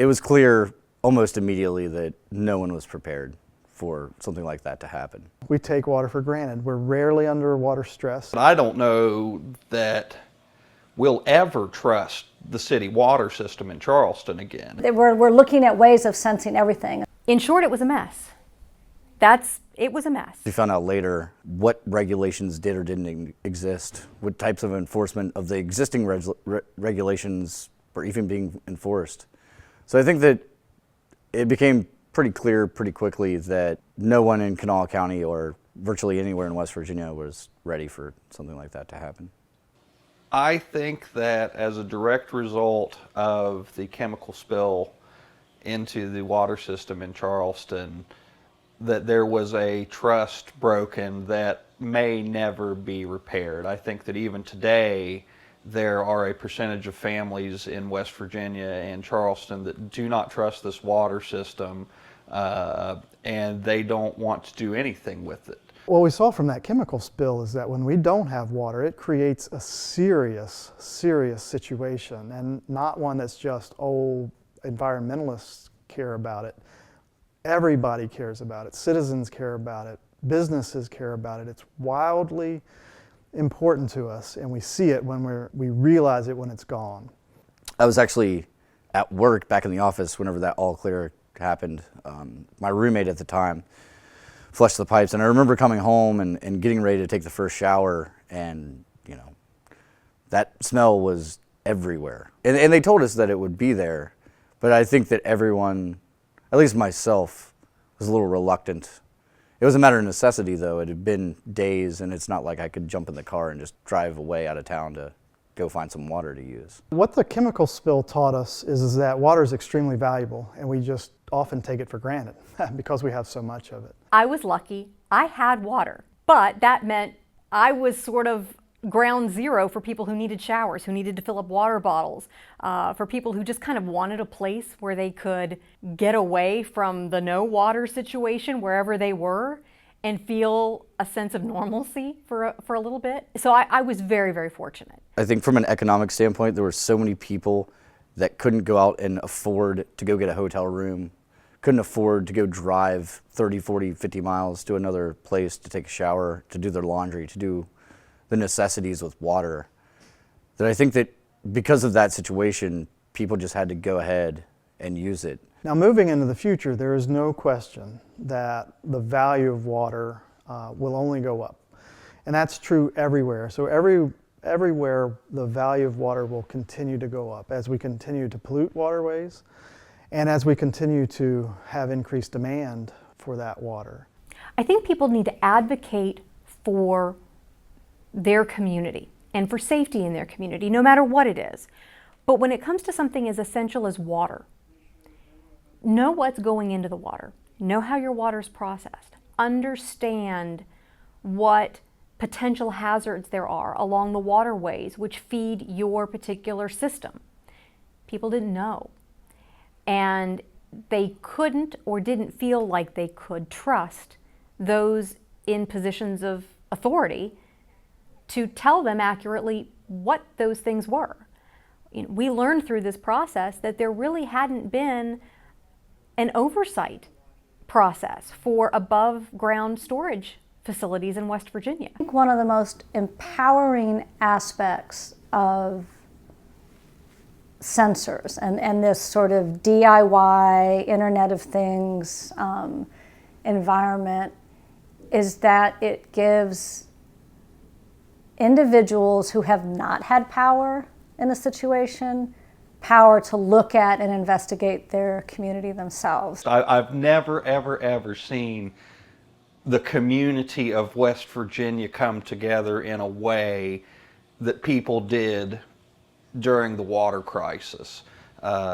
it was clear almost immediately that no one was prepared for something like that to happen. We take water for granted. We're rarely under water stress. I don't know that we'll ever trust the city water system in Charleston again. We're looking at ways of sensing everything. In short, it was a mess. It was a mess. We found out later what regulations did or didn't exist, what types of enforcement of the existing regulations were even being enforced. So I think that it became pretty clear pretty quickly that no one in Kanawha County or virtually anywhere in West Virginia was ready for something like that to happen. I think that as a direct result of the chemical spill into the water system in Charleston, that there was a trust broken that may never be repaired. I think that even today, there are a percentage of families in West Virginia and Charleston that do not trust this water system, and they don't want to do anything with it. What we saw from that chemical spill is that when we don't have water, it creates a serious, serious situation, and not one that's just, oh, environmentalists care about it. Everybody cares about it. Citizens care about it. Businesses care about it. It's wildly important to us, and we see it when we realize it when it's gone. I was actually at work back in the office whenever that all clear happened. My roommate at the time flushed the pipes, and I remember coming home and getting ready to take the first shower, and that smell was everywhere. And they told us that it would be there, but I think that everyone, at least myself, was a little reluctant. It was a matter of necessity, though. It had been days, and it's not like I could jump in the car and just drive away out of town to go find some water to use. What the chemical spill taught us is that water is extremely valuable, and we just often take it for granted because we have so much of it. I was lucky. I had water, but that meant I was sort of ground zero for people who needed showers, who needed to fill up water bottles, for people who just kind of wanted a place where they could get away from the no water situation wherever they were and feel a sense of normalcy for a little bit. So I was very, very fortunate. I think from an economic standpoint, there were so many people that couldn't go out and afford to go get a hotel room, couldn't afford to go drive 30, 40, 50 miles to another place to take a shower, to do their laundry, to do the necessities with water, that I think that because of that situation, people just had to go ahead and use it. Now, moving into the future, there is no question that the value of water will only go up. And that's true everywhere. So everywhere the value of water will continue to go up as we continue to pollute waterways and as we continue to have increased demand for that water. I think people need to advocate for their community and for safety in their community, no matter what it is. But when it comes to something as essential as water, know what's going into the water. Know how your water is processed. Understand what potential hazards there are along the waterways which feed your particular system. People didn't know. And they couldn't or didn't feel like they could trust those in positions of authority to tell them accurately what those things were. We learned through this process that there really hadn't been an oversight process for above ground storage facilities in West Virginia. I think one of the most empowering aspects of sensors and this sort of DIY, Internet of Things environment is that it gives individuals who have not had power in a situation power to look at and investigate their community themselves. I've never, ever seen the community of West Virginia come together in a way that people did during the water crisis.